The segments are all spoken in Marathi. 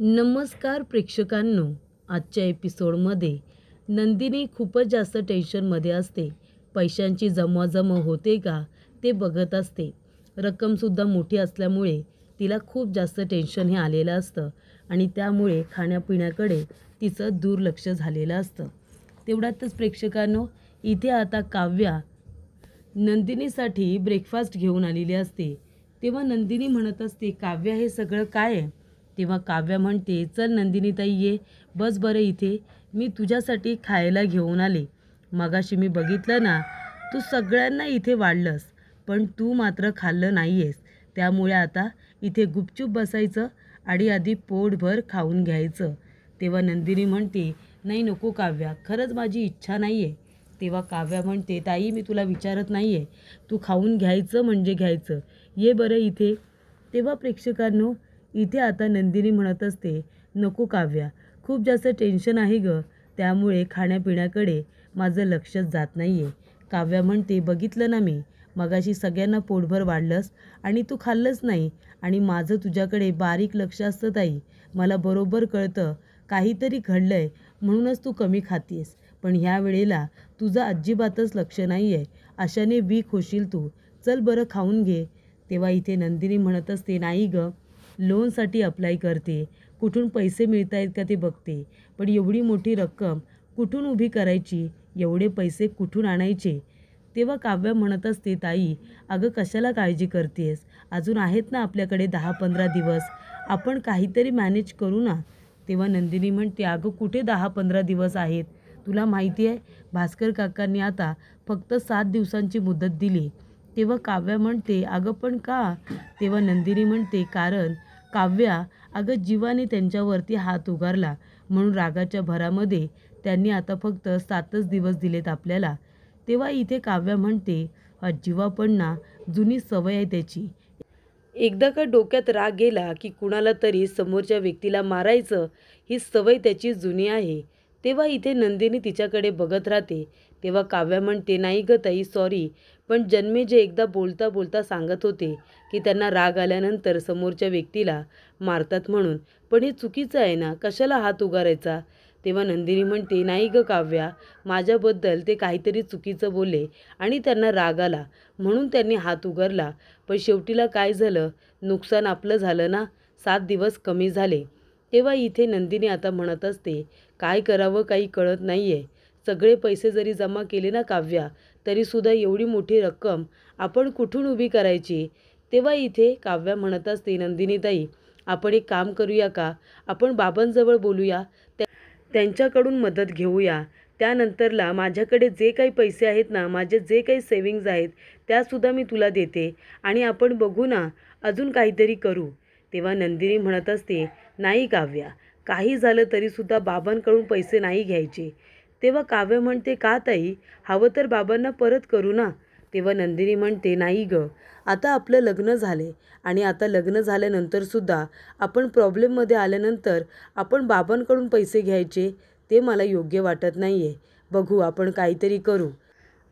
नमस्कार प्रेक्षकांनो, आजच्या एपिसोडमध्ये नंदिनी खूपच जास्त टेन्शनमध्ये असते. पैशांची जमवाजमव होते का ते बघत असते. रक्कमसुद्धा मोठी असल्यामुळे तिला खूप जास्त टेन्शन हे आलेलं असतं आणि त्यामुळे खाण्यापिण्याकडे तिचं दुर्लक्ष झालेलं असतं. तेवढ्यातच प्रेक्षकांनो, इथे आता काव्या नंदिनीसाठी ब्रेकफास्ट घेऊन आलेली असते. तेव्हा नंदिनी म्हणत असते, काव्या हे सगळं काय आहे? तेव्हा काव्या म्हणते, चल नंदिनीताई ये, बस बरं इथे, मी तुझ्यासाठी खायला घेऊन आले. मगाशी मी बघितलं ना, तू सगळ्यांना इथे वाढलंस, पण तू मात्र खाल्लं नाही आहेस. त्यामुळे आता इथे गुपचूप बसायचं आणि आधी पोटभर खाऊन घ्यायचं. तेव्हा नंदिनी म्हणते, नाही नको काव्या, खरंच माझी इच्छा नाही आहे. तेव्हा काव्या म्हणते, ताई मी तुला विचारत नाही आहे, तू खाऊन घ्यायचं म्हणजे घ्यायचं, ये बरं इथे. तेव्हा प्रेक्षकांनो, इथे आता नंदिनी म्हणत असते, नको काव्या, खूप जास्त टेन्शन आहे गं, त्यामुळे खाण्यापिण्याकडे माझं लक्षच जात नाही आहे. काव्या म्हणते, बघितलं ना मी, मगाशी सगळ्यांना पोटभर वाढलंस आणि तू खाल्लंच नाही आणि माझं तुझ्याकडे बारीक लक्ष असतं ताई. मला बरोबर कळतं काहीतरी घडलं आहे म्हणूनच तू कमी खातीस, पण ह्या वेळेला तुझं अजिबातच लक्ष नाही आहे. अशाने वीक होशील तू. चल बरं खाऊन घे. तेव्हा इथे नंदिनी म्हणत असते, नाही गं, लोनसाठी अप्लाय करते, कुठून पैसे मिळत आहेत का ते बघते, पण एवढी मोठी रक्कम कुठून उभी करायची, एवढे पैसे कुठून आणायचे? तेव्हा काव्या म्हणत असते, ताई अगं कशाला काळजी करतेस, अजून आहेत ना आपल्याकडे 10-15 दिवस, आपण काहीतरी मॅनेज करू ना. तेव्हा नंदिनी म्हणते, अगं कुठे 10-15 दिवस आहेत, तुला माहिती आहे भास्कर काकांनी आता फक्त 7 दिवसांची मुदत दिली. तेव्हा काव्या म्हणते, अगं पण का? तेव्हा नंदिनी म्हणते, कारण काव्या, अगं जीवाने त्यांच्यावरती हात उगारला म्हणून रागाच्या भरामध्ये त्यांनी आता फक्त 7च दिवस दिलेत आपल्याला. तेव्हा इथे काव्या म्हणते, जीवा पण ना जुनी सवय आहे त्याची. एकदा का डोक्यात राग गेला की कुणाला तरी समोरच्या व्यक्तीला मारायचं, ही सवय त्याची जुनी आहे. तेव्हा इथे नंदिनी तिच्याकडे बघत राहते. तेव्हा काव्या म्हणते, नाही गं ताई, सॉरी, पण जन्मेजय एकदा बोलता बोलता सांगत होते की त्यांना राग आल्यानंतर समोरच्या व्यक्तीला मारतात म्हणून, पण हे चुकीचं आहे ना, कशाला हात उगारायचा? तेव्हा नंदिनी म्हणते, नाही गं काव्या, माझ्याबद्दल ते काहीतरी चुकीचं बोलले आणि त्यांना राग आला म्हणून त्यांनी हात उगारला, पण शेवटीला काय झालं, नुकसान आपलं झालं ना, 7 दिवस कमी झाले. तेव्हा इथे नंदिनी आता म्हणत असते, काय करावं काही कळत नाही आहे. सगळे पैसे जरी जमा केले ना काव्या, तरीसुद्धा एवढी मोठी रक्कम आपण कुठून उभी करायची? तेव्हा इथे काव्या म्हणत असते, नंदिनीताई आपण एक काम करूया का, आपण बाबांजवळ बोलूया, त्यांच्याकडून मदत घेऊया. त्यानंतरला माझ्याकडे जे काही पैसे आहेत ना, माझे जे काही सेविंग्ज आहेत, त्यासुद्धा मी तुला देते आणि आपण बघू ना, अजून काहीतरी करू. तेव्हा नंदिनी म्हणत असते, नाही काव्या, काही झालं तरीसुद्धा बाबांकडून पैसे नाही घ्यायचे. तेव्हा काव्य म्हणते, का ताई, हवं तर बाबांना परत करू ना. तेव्हा नंदिनी म्हणते, नाही गं, आता आपलं लग्न झाले आणि आता लग्न झाल्यानंतरसुद्धा आपण प्रॉब्लेममध्ये आल्यानंतर आपण बाबांकडून पैसे घ्यायचे, ते मला योग्य वाटत नाही आहे. बघू, आपण काहीतरी करू.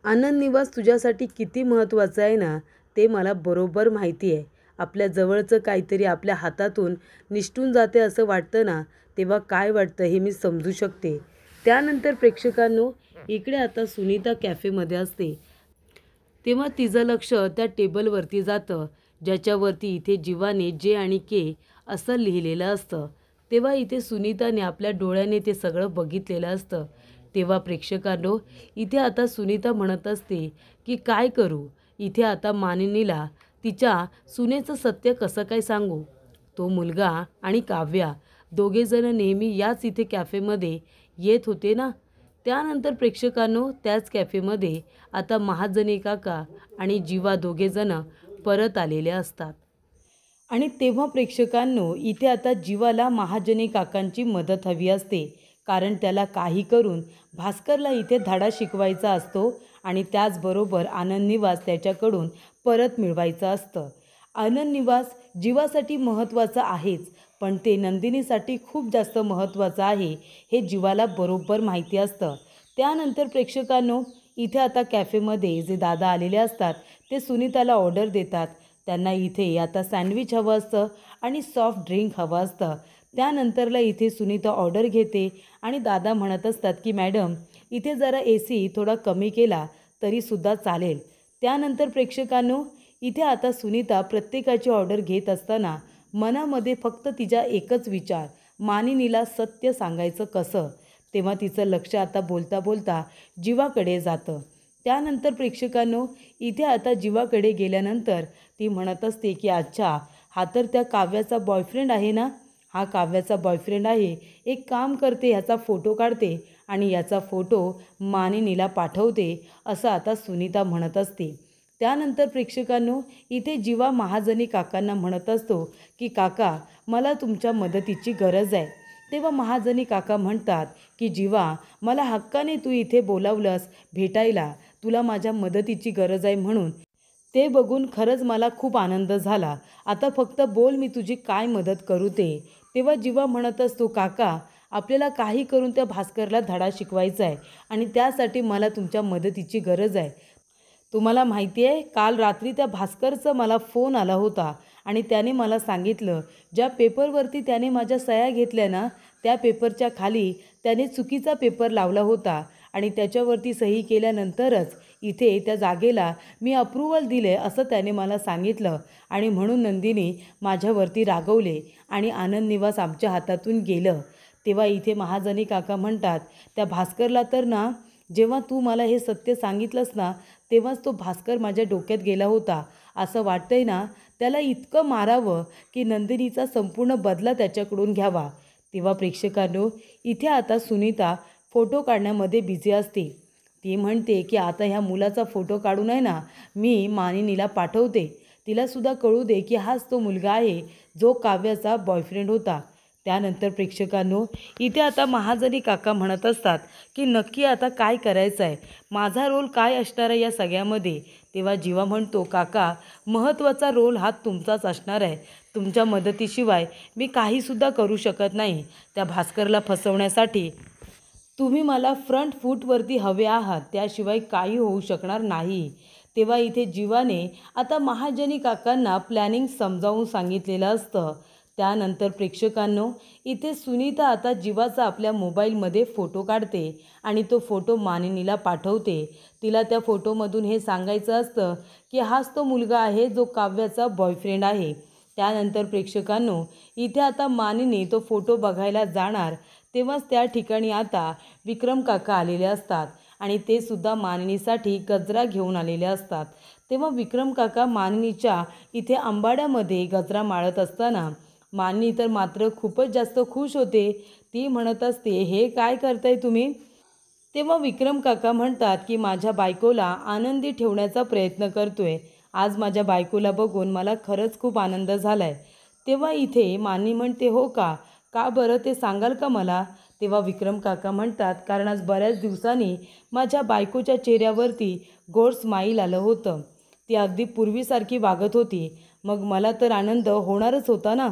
आनंद निवास तुझ्यासाठी किती महत्त्वाचं आहे ना, ते मला बरोबर माहिती आहे. आपल्या जवळचं काहीतरी आपल्या हातातून निसटून जाते असं वाटतं ना, तेव्हा काय वाटतं हे मी समजू शकते. त्यानंतर प्रेक्षकांनो, इकडे आता सुनीता कॅफेमध्ये असते. तेव्हा तिचं लक्ष त्या टेबलवरती जातं, ज्याच्यावरती इथे जीवाने जे आणि के असं लिहिलेलं असतं. तेव्हा इथे सुनीताने आपल्या डोळ्याने ते सगळं बघितलेलं असतं. तेव्हा प्रेक्षकांनो, इथे आता सुनीता म्हणत असते की काय करू, इथे आता मानिनीला तिच्या सुनेचं सत्य कसं काय सांगू? तो मुलगा आणि काव्या दोघेजण नेहमी याच इथे कॅफेमध्ये येत होते ना. त्यानंतर प्रेक्षकांनो, त्याच कॅफेमध्ये आता महाजनी काका आणि जीवा दोघेजण परत आलेले असतात. आणि तेव्हा प्रेक्षकांनो, इथे आता जीवाला महाजनी काकांची मदत हवी असते, कारण त्याला काही करून भास्करला इथे धडा शिकवायचा असतो आणि त्याचबरोबर आनंद निवास त्याच्याकडून परत मिळवायचं असतं. आनंद निवास जीवासाठी महत्त्वाचं आहेच, पण ते नंदिनीसाठी खूप जास्त महत्त्वाचं आहे, हे जीवाला बरोबर माहिती असतं. त्यानंतर प्रेक्षकांनो, इथे आता कॅफेमध्ये जे दादा आलेले असतात ते सुनीताला ऑर्डर देतात. त्यांना इथे आता सँडविच हवं असतं आणि सॉफ्ट ड्रिंक हवं असतं. त्यानंतरला इथे सुनीता ऑर्डर घेते आणि दादा म्हणत असतात की मॅडम इथे जरा AC थोडा कमी केला तरीसुद्धा चालेल. त्यानंतर प्रेक्षकांनो इथे आता सुनीता प्रत्येकाची ऑर्डर घेत असताना मनामध्ये फक्त तिचा एकच विचार, मानिनीला सत्य सांगायचं कसं. तेव्हा तिचं लक्ष आता बोलता बोलता जीवाकडे जातं. त्यानंतर प्रेक्षकांनो इथे आता जीवाकडे गेल्यानंतर ती म्हणत असते की अच्छा हा तर त्या काव्याचा बॉयफ्रेंड आहे ना, हा काव्याचा बॉयफ्रेंड आहे. एक काम करते, ह्याचा फोटो काढते आणि याचा फोटो मानिनीला पाठवते, असं आता सुनीता म्हणत असते. त्यानंतर प्रेक्षकांनो इथे जीवा महाजनी काकांना म्हणत असतो की काका मला तुमच्या मदतीची गरज आहे. तेव्हा महाजनी काका म्हणतात की जीवा मला हक्काने तू इथे बोलावलंस भेटायला, तुला माझ्या मदतीची गरज आहे म्हणून. ते बघून खरंच मला खूप आनंद झाला. आता फक्त बोल मी तुझी काय मदत करू ते. तेव्हा जीवा म्हणत असतो काका आपल्याला काही करून त्या भास्करला धडा शिकवायचा आहे आणि त्यासाठी मला तुमच्या मदतीची गरज आहे. तुम्हाला माहिती आहे काल रात्री त्या भास्करचा मला फोन आला होता आणि त्याने मला सांगितलं ज्या पेपरवरती त्याने माझ्या सह्या घेतल्या ना त्या पेपरच्या खाली त्याने चुकीचा पेपर लावला होता आणि त्याच्यावरती सही केल्यानंतरच इथे त्या जागेला मी अप्रूव्हल दिले असं त्याने मला सांगितलं आणि म्हणून नंदिनी माझ्यावरती रागवले आणि आनंद निवास आमच्या हातातून गेलं. तेव्हा इथे महाजनी काका म्हणतात त्या भास्करला तर ना जेव्हा तू मला हे सत्य सांगितलंस ना तेव्हाच तो भास्कर माझ्या डोक्यात गेला होता. असं वाटतंय ना त्याला इतकं मारावं की नंदिनीचा संपूर्ण बदला त्याच्याकडून घ्यावा. तेव्हा प्रेक्षकांनो इथे आता सुनीता फोटो काढण्यामध्ये बिझी असते. ती म्हणते की आता ह्या मुलाचा फोटो काढून आहे ना मी मानिनीला पाठवते, तिलासुद्धा कळू दे की हाच तो मुलगा आहे जो काव्याचा बॉयफ्रेंड होता. त्यानंतर प्रेक्षकांनो इथे आता महाजनी काका म्हणत असतात की नक्की आता काय करायचं आहे, माझा रोल काय असणार आहे या सगळ्यामध्ये. तेव्हा जीवा म्हणतो काका महत्त्वाचा रोल हा तुमचाच असणार आहे, तुमच्या मदतीशिवाय मी काहीसुद्धा करू शकत नाही. त्या भास्करला फसवण्यासाठी तुम्ही मला फ्रंट फूटवरती हवे आहात, त्याशिवाय काही होऊ शकणार नाही. तेव्हा इथे जीवाने आता महाजनी काकांना प्लॅनिंग समजावून सांगितलेलं असतं. त्यानंतर प्रेक्षकांनो इथे सुनीता आता जीवाचा आपल्या मोबाईलमध्ये फोटो काढते आणि तो फोटो मानिनीला पाठवते. तिला त्या फोटोमधून हे सांगायचं असतं की हाच तो मुलगा आहे जो काव्याचा बॉयफ्रेंड आहे. त्यानंतर प्रेक्षकांनो इथे आता मानिनी तो फोटो बघायला जाणार तेव्हाच त्या ठिकाणी आता विक्रम काका आलेले असतात आणि ते सुद्धा मानिनीसाठी गजरा घेऊन आलेले असतात. तेव्हा विक्रम काका मानिनीच्या इथे आंबाड्यामध्ये गजरा माळत असताना मानिनी तर मात्र खूपच जास्त खुश होते. ती म्हणत असते हे काय करताय तुम्ही. तेव्हा विक्रम काका म्हणतात की माझ्या बायकोला आनंदी ठेवण्याचा प्रयत्न करतोय. आज माझ्या बायकोला बघून मला खरंच खूप आनंद झाला आहे. तेव्हा इथे मानिनी म्हणते हो का, का बरं ते सांगाल का मला. तेव्हा विक्रम काका म्हणतात कारण आज बऱ्याच दिवसांनी माझ्या बायकोच्या चेहऱ्यावरती गोड स्माईल आलं होतं, ती अगदी पूर्वीसारखी वागत होती, मग मला तर आनंद होणारच होता ना.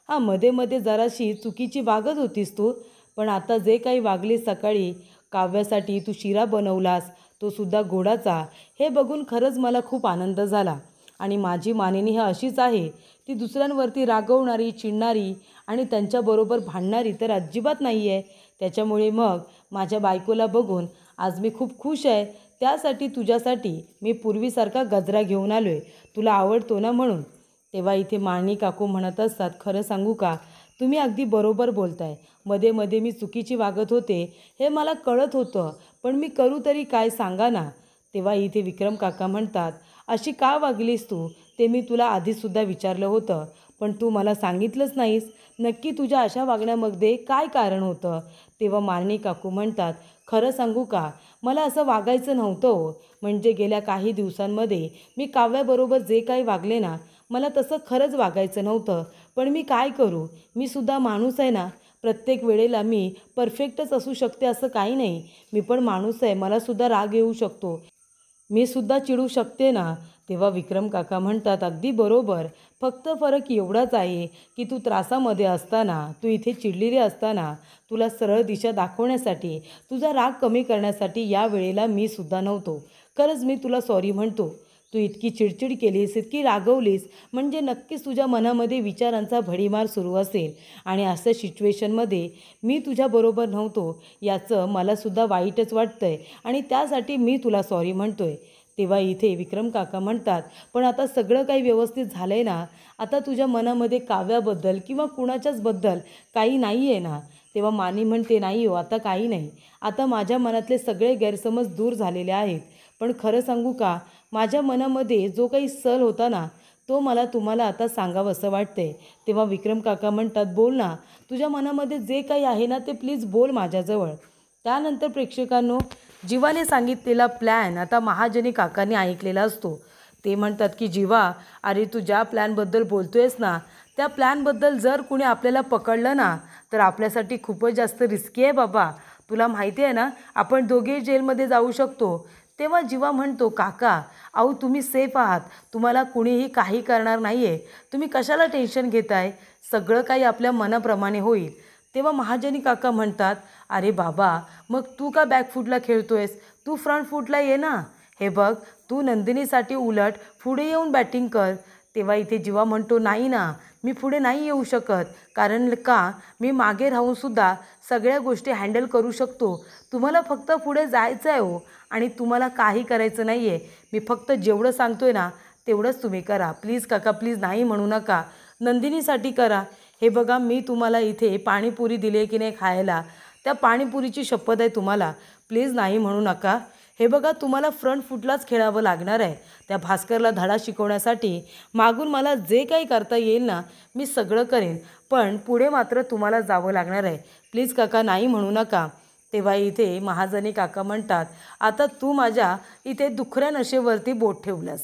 हां मध्ये मध्ये जराशी चुकीची वागत होतीस तू, पण आता जे काही वागली सकाळी काव्यासाठी तू शिरा बनवलास तो सुद्धा गोडाचा, हे बघून खरंच मला खूप आनंद झाला. आणि माझी मानिनी ही अशीच आहे, ती दुसऱ्यांवरती रागवणारी चिडणारी आणि त्यांच्याबरोबर भांडणारी तर अजिबात नाही आहे. त्याच्यामुळे मग माझ्या बायकोला बघून आज मी खूप खुश आहे. त्यासाठी तुझ्यासाठी मी पूर्वीसारखा गजरा घेऊन आलो आहे, तुला आवडतो ना म्हणून. तेव्हा इथे मानिनी काकू म्हणत असतात खरं सांगू का तुम्ही अगदी बरोबर बोलताय, मध्ये मध्ये मी चुकीची वागत होते हे मला कळत होतं, पण मी करू तरी काय सांगा ना. तेव्हा इथे विक्रम काका म्हणतात अशी का वागलीस तू, ते मी तुला आधीसुद्धा विचारलं होतं पण तू मला सांगितलंच नाहीस, नक्की तुझ्या अशा वागण्यामध्ये काय कारण होतं. तेव्हा मानिनी काकू म्हणतात खरं सांगू का मला असं वागायचं नव्हतं हो, म्हणजे गेल्या काही दिवसांमध्ये मी काव्याबरोबर जे काही वागले ना मला तसं खरंच वागायचं नव्हतं, पण मी काय करू, मी सुद्धा माणूस आहे ना, प्रत्येक वेळेला मी परफेक्टच असू शकते असं काही नाही, मी पण माणूस आहे, मला सुद्धा राग येऊ शकतो, मी सुद्धा चिडू शकते ना. तेव्हा विक्रम काका म्हणतात अगदी बरोबर, फक्त फरक एवढाच आहे की तू त्रासामध्ये असताना, तू इथे चिडलेली असताना तुला सरळ दिशा दाखवण्यासाठी, तुझा राग कमी करण्यासाठी या वेळेला मी सुद्धा नव्हतो. खरंच मी तुला सॉरी म्हणतो. तू इतकी चिडचिड केलीस, इतकी रागवलीस, म्हणजे नक्कीच तुझ्या मनामध्ये विचारांचा भडीमार सुरू असेल आणि अशा सिच्युएशनमध्ये मी तुझ्याबरोबर नव्हतो याचं मलासुद्धा वाईटच वाटतं आहे आणि त्यासाठी मी तुला सॉरी म्हणतो आहे. तेव्हा इथे विक्रम काका म्हणतात, पण आता सगळं काही व्यवस्थित झालं आहे ना? आता तुझ्या मनामध्ये काव्याबद्दल किंवा कुणाच्याचबद्दल काही नाही आहे ना? तेव्हा मानी म्हणते, नाही हो, आता काही नाही. आता माझ्या मनातले सगळे गैरसमज दूर झालेले आहेत. पण खरं सांगू का, माझ्या मनामध्ये जो काही सल होता ना, तो मला तुम्हाला आता सांगावंसं वाटतंय. तेव्हा विक्रम काका म्हणतात, बोल ना, तुझ्या मनामध्ये जे काही आहे ना ते प्लीज बोल माझ्याजवळ. त्यानंतर प्रेक्षकांनो, जीवाने सांगितलेला प्लॅन आता महाजनी काकांनी ऐकलेला असतो. ते म्हणतात की जीवा, अरे तू ज्या प्लॅनबद्दल बोलतोयस ना, त्या प्लॅनबद्दल जर कुणी आपल्याला पकडलं ना तर आपल्यासाठी खूपच जास्त रिस्की आहे बाबा. तुला माहिती आहे ना, आपण दोघे जेलमध्ये जाऊ शकतो. तेव्हा जीवा म्हणतो, काका अहो तुम्ही सेफ आहात, तुम्हाला कुणीही काही करणार नाही आहे, तुम्ही कशाला टेन्शन घेताय, सगळं काही आपल्या मनाप्रमाणे होईल. तेव्हा महाजनी काका म्हणतात, अरे बाबा मग तू का बॅकफूटला खेळतोयस, तू फ्रंट फूटला ये ना. हे बघ, तू नंदिनीसाठी उलट पुढे येऊन बॅटिंग कर. तेव्हा इथे जीवा म्हणतो, नाही ना, मी पुढे नाही येऊ शकत, कारण का मी मागे राहूनसुद्धा सगळ्या गोष्टी हँडल करू शकतो. तुम्हाला फक्त पुढे जायचं आहे हो, आणि तुम्हाला काही करायचं नाही आहे. मी फक्त जेवढं सांगतो आहे ना तेवढंच तुम्ही करा. प्लीज काका, प्लीज नाही म्हणू नका, नंदिनीसाठी करा. हे बघा, मी तुम्हाला इथे पाणीपुरी दिली आहे की नाही खायला, त्या पाणीपुरीची शपथ आहे तुम्हाला, प्लीज नाही म्हणू नका. हे बघा, तुम्हाला फ्रंट फूटलाच खेळावं लागणार आहे. त्या भास्करला धडा शिकवण्यासाठी मागून मला जे काही करता येईल ना मी सगळं करेन, पण पुढे मात्र तुम्हाला जावं लागणार आहे. प्लीज काका नाही म्हणू नका. तेव्हा इथे महाजनी काका म्हणतात, आता तू माझ्या इथे दुखऱ्या नशेवरती बोट ठेवलंस,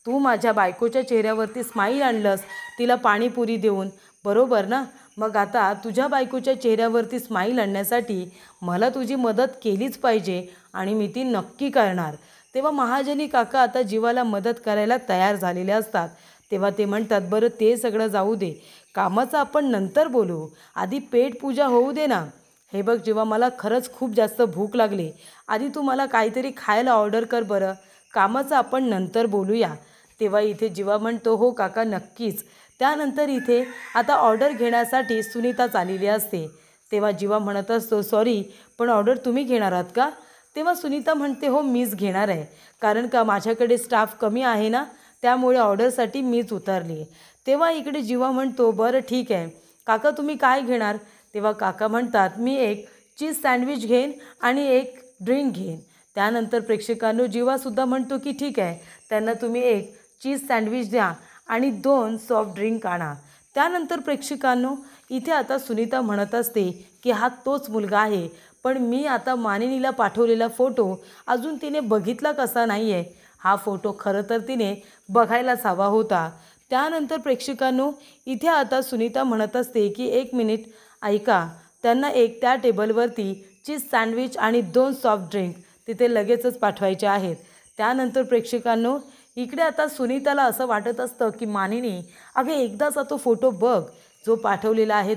तू माझ्या बायकोच्या चेहऱ्यावरती स्माईल आणलंस तिला पाणीपुरी देऊन, बरोबर ना? मग आता तुझ्या बायकोच्या चेहऱ्यावरती स्माईल आणण्यासाठी मला तुझी मदत केलीच पाहिजे आणि मी ती नक्की करणार. तेव्हा महाजनी काका आता जीवाला मदत करायला तयार झालेले असतात. तेव्हा ते म्हणतात, बरं ते सगळं जाऊ दे, कामाचं आपण नंतर बोलू, आधी पेटपूजा होऊ दे ना. हे बघ जीवा, मला खरंच खूप जास्त भूक लागली, आधी तू मला काहीतरी खायला ऑर्डर कर बरं, कामाचं आपण नंतर बोलूया. तेव्हा इथे जीवा म्हणतो, हो काका नक्कीच. त्यानंतर इथे आता ऑर्डर घेण्यासाठी सुनीता चाललेली असते. तेव्हा जीवा म्हणत असतो, सॉरी पण ऑर्डर तुम्ही घेणार आहात का? तेव्हा सुनीता म्हणते, हो मीच घेणार आहे, कारण का माझ्याकडे स्टाफ कमी आहे ना, त्यामुळे ऑर्डरसाठी मीच उतरली. तेव्हा इकडे जीवा म्हणतो, बरं ठीक आहे काका, तुम्ही काय घेणार? तेव्हा काका म्हणतात, मी एक चीज सँडविच घेईन आणि एक ड्रिंक घेईन. त्यानंतर प्रेक्षकांनो, जीवासुद्धा म्हणतो की ठीक आहे, त्यांना तुम्ही एक चीज सँडविच द्या आणि 2 सॉफ्ट ड्रिंक आणा. त्यानंतर प्रेक्षकांनो, इथे आता सुनीता म्हणत असते की हा तोच मुलगा आहे, पण मी आता मानिनीला पाठवलेला फोटो अजून तिने बघितला कसा नाही आहे, हा फोटो खरं तर तिने बघायलाच हवा होता. त्यानंतर प्रेक्षकांनो, इथे आता सुनीता म्हणत असते की 1 मिनिट ऐका, त्यांना एक त्या टेबलवरती चीज सँडविच आणि 2 सॉफ्ट ड्रिंक तिथे लगेचच पाठवायचे आहेत. त्यानंतर प्रेक्षकांनो, इकडे आता सुनीताला असं वाटत असतं की मानिनी, अगं एकदाचा तो फोटो बघ, जो पाठवलेला आहे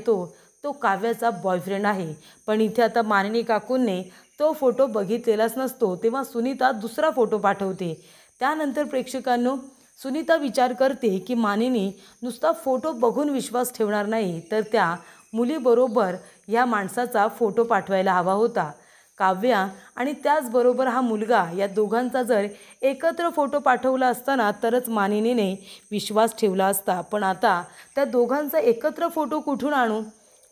तो काव्याचा बॉयफ्रेंड आहे. पण इथे आता मानिनी काकूंनी तो फोटो बघितलेलाच नसतो. तेव्हा सुनीता दुसरा फोटो पाठवते. त्यानंतर प्रेक्षकांनो, सुनीता विचार करते की मानिनी नुसता फोटो बघून विश्वास ठेवणार नाही, तर त्या मुलीबरोबर या माणसाचा फोटो पाठवायला हवा होता. काव्या आणि त्याचबरोबर हा मुलगा, या दोघांचा जर एकत्र फोटो पाठवला असताना तरच मानिनीने विश्वास ठेवला असता. पण आता त्या दोघांचा एकत्र फोटो कुठून आणू?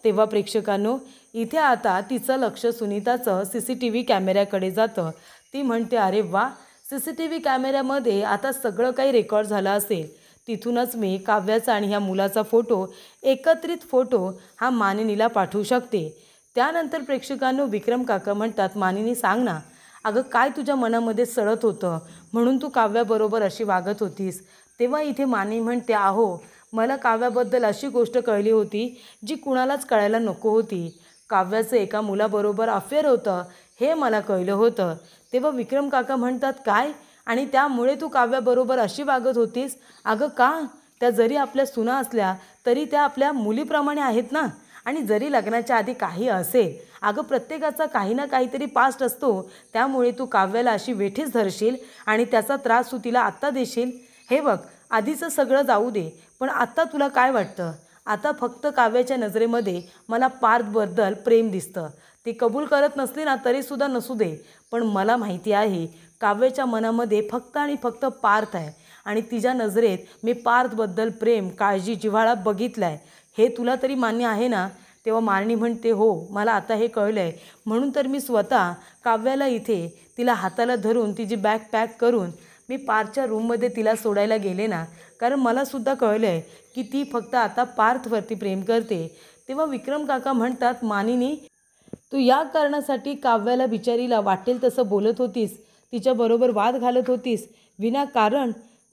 तेव्हा प्रेक्षकांनो, इथे आता तिचं लक्ष सुनीताचं CCTV कॅमेऱ्याकडे जातं. ती म्हणते, अरे वा, CCTV कॅमेऱ्यामध्ये आता सगळं काही रेकॉर्ड झालं असेल, तिथूनच मी काव्याचा आणि ह्या मुलाचा फोटो, एकत्रित फोटो हा मानिनीला पाठवू शकते. त्यानंतर प्रेक्षकांनो, विक्रम काका म्हणतात, मानिनी सांग ना, अगं काय तुझ्या मनामध्ये सळत होतं म्हणून तू काव्याबरोबर अशी वागत होतीस? तेव्हा इथे मानिनी म्हणते, अहो मला काव्याबद्दल अशी गोष्ट कळली होती जी कुणालाच कळायला नको होती. काव्याचं एका मुलाबरोबर अफेअर होतं हे मला कळलं होतं. तेव्हा विक्रम काका म्हणतात, काय? आणि त्यामुळे तू काव्याबरोबर अशी वागत होतीस? अगं का? त्या जरी आपल्या सुना असल्या तरी त्या आपल्या मुलीप्रमाणे आहेत ना, आणि जरी लग्नाच्या आधी काही असेल, अगं प्रत्येकाचा काही ना काहीतरी पास्ट असतो, त्यामुळे तू काव्याला अशी वेठीस धरशील आणि त्याचा त्रास तू तिला आत्ता देशील. हे बघ, आधीचं सगळं जाऊ दे, पण आत्ता तुला काय वाटतं? आता फक्त काव्याच्या नजरेमध्ये मला पार्थबद्दल प्रेम दिसतं. ती कबूल करत नसली ना तरीसुद्धा नसू दे, पण मला माहिती आहे काव्याच्या मनामध्ये फक्त आणि फक्त पार्थ आहे आणि तिच्या नजरेत मी पार्थबद्दल प्रेम, काळजी, जिव्हाळा बघितला आहे. हे तुला तरी मान्य आहे ना? तेव्हा मारणी म्हणते, हो मला आता हे कळलं आहे, म्हणून तर मी स्वतः काव्याला इथे तिला हाताला धरून तिची बॅग पॅक करून मी पार्थच्या रूममध्ये तिला सोडायला गेले ना, कारण मलासुद्धा कळलं आहे की ती फक्त आता पार्थवरती प्रेम करते. तेव्हा विक्रम काका म्हणतात, मानिनी तू या कारणासाठी काव्याला बिचारीला वाटेल तसं बोलत होतीस, तिच्याबरोबर वाद घालत होतीस विनाकारण.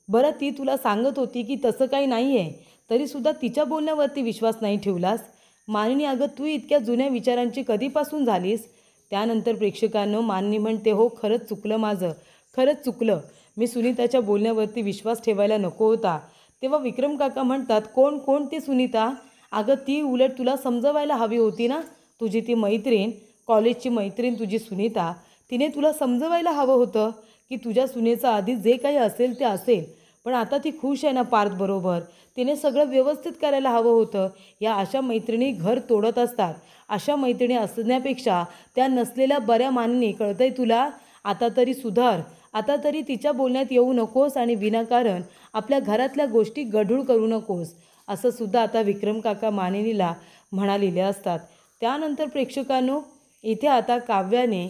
बरं ती तुला सांगत होती की तसं काही नाही आहे, तरीसुद्धा तिच्या बोलण्यावरती विश्वास नाही ठेवलास. मानिनी अगं तू इतक्या जुन्या विचारांची कधीपासून झालीस? त्यानंतर प्रेक्षकांनो मानिनी म्हणते, हो खरंच चुकलं माझं, खरंच चुकलं. मी सुनीताच्या बोलण्यावरती विश्वास ठेवायला नको होता. तेव्हा विक्रम काका म्हणतात, कोण ती सुनीता? अगं ती उलट तुला समजवायला हवी होती ना. तुझी ती मैत्रीण, कॉलेजची मैत्रीण तुझी सुनीता, तिने तुला समजवायला हवं होतं की तुझ्या सुनेचं आधी जे काही असेल ते असेल, पण आता ती खुश आहे ना पार्थबरोबर, तिने सगळं व्यवस्थित करायला हवं होतं. या अशा मैत्रिणी घर तोडत असतात. अशा मैत्रिणी असण्यापेक्षा त्या नसलेल्या बऱ्या. मानिनी कळतंय तुला? आता तरी सुधार, आता तरी तिच्या बोलण्यात येऊ नकोस आणि विनाकारण आपल्या घरातल्या गोष्टी गढूळ करू नकोस, असं सुद्धा आता विक्रम काका मानिनीला म्हणालेले असतात. त्यानंतर प्रेक्षकांनो इथे आता काव्याने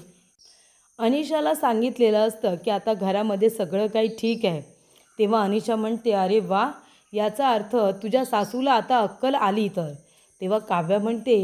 अनिशाला सांगितलेलं असतं की आता घरामध्ये सगळं काही ठीक आहे. तेव्हा अनिशा म्हणते, अरे वा, याचा अर्थ तुझ्या सासूला आता अक्कल आली तर. तेव्हा काव्या म्हणते,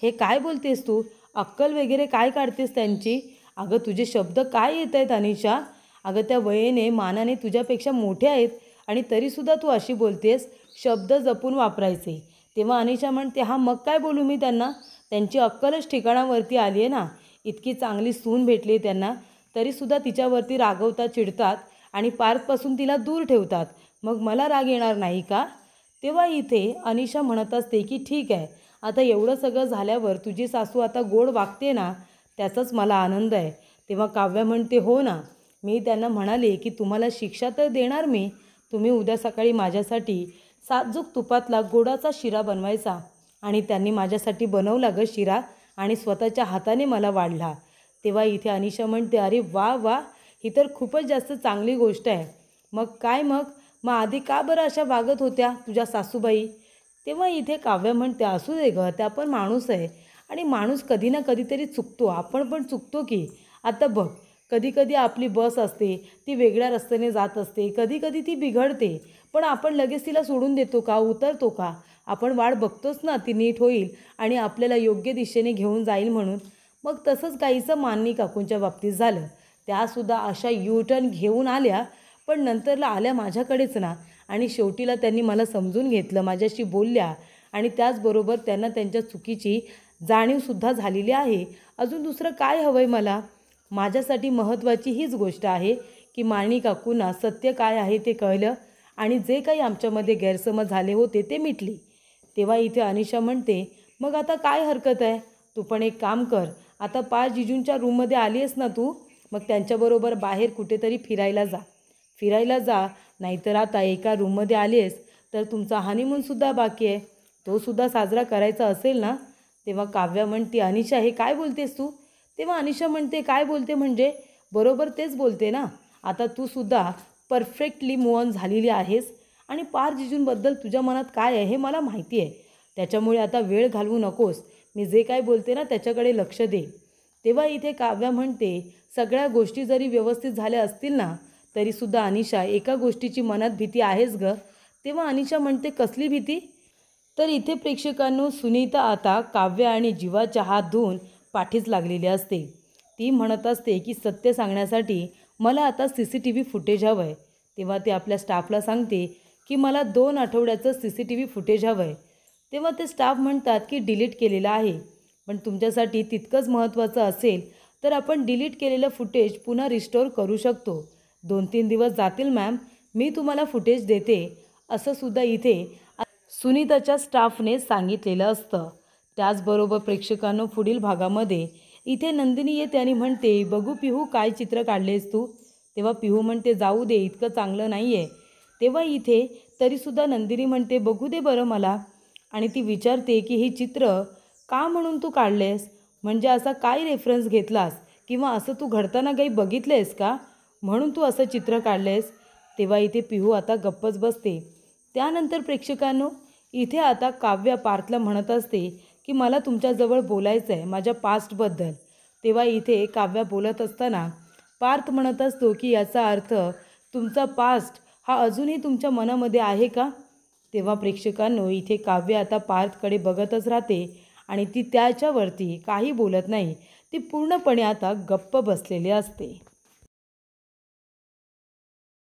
हे काय बोलतेस तू? अक्कल वगैरे काय काढतेस त्यांची? अगं तुझे शब्द काय येत आहेत अनिशा? अगं त्या वयेने मानाने तुझ्यापेक्षा मोठे आहेत आणि तरीसुद्धा तू अशी बोलतेस. शब्द जपून वापरायचे. तेव्हा अनिशा म्हणते, हां मग काय बोलू मी त्यांना? त्यांची अक्कलच ठिकाणावरती आली आहे ना. इतकी चांगली सून भेटली आहे त्यांना, तरीसुद्धा तिच्यावरती रागवतात, चिडतात आणि पार्थपासून तिला दूर ठेवतात. मग मला राग येणार नाही का? तेव्हा इथे अनिशा म्हणत असते की ठीक आहे, आता एवढं सगळं झाल्यावर तुझी सासू आता गोड वागते ना, त्याचाच मला आनंद आहे. तेव्हा काव्या म्हणते, हो ना, मी त्यांना म्हणाले की तुम्हाला शिक्षा तर देणार मी, तुम्ही उद्या सकाळी माझ्यासाठी साजूक तुपातला गोडाचा शिरा बनवायचा. आणि त्यांनी माझ्यासाठी बनवला गं शिरा आणि स्वतःच्या हाताने मला वाढला. तेव्हा इथे अनिशा म्हणते, अरे वा वा, ही तर खूपच जास्त चांगली गोष्ट आहे. मग काय मग आधी का बरं अशा वागत होत्या तुझ्या सासूबाई? तेव्हा इथे काव्य म्हणते, असू दे गं, त्या पण माणूस आहे आणि माणूस कधी ना कधीतरी चुकतो, आपण पण चुकतो की. आता बघ, कधी कधी आपली बस असते ती वेगळ्या रस्त्याने जात असते, कधी कधी ती बिघडते, पण आपण लगेच तिला सोडून देतो का, उतरतो का? आपण वाट बघतोच ना ती नीट होईल आणि आपल्याला योग्य दिशेने घेऊन जाईल म्हणून. मग तसंच काहीसं मानिनी काकूंच्या बाबतीत झालं. त्यासुद्धा अशा U-टर्न घेऊन आल्या, पण नंतरला आल्या माझ्याकडेच ना, आणि शेवटीला त्यांनी मला समजून घेतलं, माझ्याशी बोलल्या आणि त्याचबरोबर त्यांना त्यांच्या चुकीची जाणीवसुद्धा झालेली आहे. अजून दुसरं काय हवं आहे मला? माझ्यासाठी महत्त्वाची हीच गोष्ट आहे की मानिनी काकूंना सत्य काय आहे ते कळलं आणि जे काही आमच्यामध्ये गैरसमज झाले होते ते मिटले. तेव्हा इथे अनिशा म्हणते, मग आता काय हरकत आहे, तू पण एक काम कर, आता पाच जिजूंच्या रूममध्ये आली आहेस ना तू, मग त्यांच्याबरोबर बाहेर कुठेतरी फिरायला जा. नाहीतर आता एका रूममध्ये आली आहेस तर तुमचा हनीमूनसुद्धा बाकी आहे, तोसुद्धा साजरा करायचा असेल ना. तेव्हा काव्या म्हणते, अनिशा हे काय बोलतेस तू? तेव्हा अनिशा म्हणते, काय बोलते म्हणजे? बरोबर तेच बोलते ना. आता तूसुद्धा परफेक्टली मूव ऑन झालेली आहेस आणि पार जिजूंबद्दल तुझ्या मनात काय आहे हे मला माहिती आहे. त्याच्यामुळे आता वेळ घालवू नकोस, मी जे काय बोलते ना त्याच्याकडे लक्ष दे. तेव्हा इथे काव्या म्हणते, सगळ्या गोष्टी जरी व्यवस्थित झाल्या असतील ना तरीसुद्धा अनिशा एका गोष्टीची मनात भीती आहेच गं. तेव्हा अनिशा म्हणते, कसली भीती? तर इथे प्रेक्षकांनो सुनीता आता काव्य आणि जीवाच्या हात धुवून पाठीच लागलेली असते. ती म्हणत असते की सत्य सांगण्यासाठी मला आता CCTV फुटेज हवं आहे. तेव्हा ते आपल्या स्टाफला सांगते की मला 2 आठवड्याचं CCTV फुटेज हवं आहे. तेव्हा ते स्टाफ म्हणतात की डिलीट केलेलं आहे, पण तुमच्यासाठी तितकंच महत्त्वाचं असेल तर आपण डिलीट केलेलं फुटेज पुन्हा रिस्टोर करू शकतो. 2-3 दिवस जातील मॅम, मी तुम्हाला फुटेज देते, असं सुद्धा इथे सुनीताच्या स्टाफने सांगितलेलं असतं. त्याचबरोबर प्रेक्षकांनो, पुढील भागामध्ये इथे नंदिनी येते आणि म्हणते, बघू पिहू काय चित्र काढलेस तू. तेव्हा पिहू म्हणते, जाऊ दे, इतकं चांगलं नाही आहे. तेव्हा इथे तरीसुद्धा नंदिनी म्हणते, बघू दे बरं मला. आणि ती विचारते की ही चित्र का म्हणून तू काढलेस, म्हणजे असा काय रेफरन्स घेतलास किंवा असं तू घडताना काही बघितलेस का म्हणून तू असं चित्र काढलेस. तेव्हा इथे पिहू आता गप्पच बसते. त्यानंतर प्रेक्षकांनो, इथे आता काव्या पार्थला म्हणत असते की मला तुमच्याजवळ बोलायचं आहे माझ्या पास्टबद्दल. तेव्हा इथे काव्या बोलत असताना पार्थ म्हणत असतो की याचा अर्थ तुमचा पास्ट हा अजूनही तुमच्या मनामध्ये आहे का. तेव्हा प्रेक्षकांनो, इथे काव्या आता पार्थकडे बघतच राहते आणि ती त्याच्यावरती काही बोलत नाही. ती पूर्णपणे आता गप्प बसलेली असते.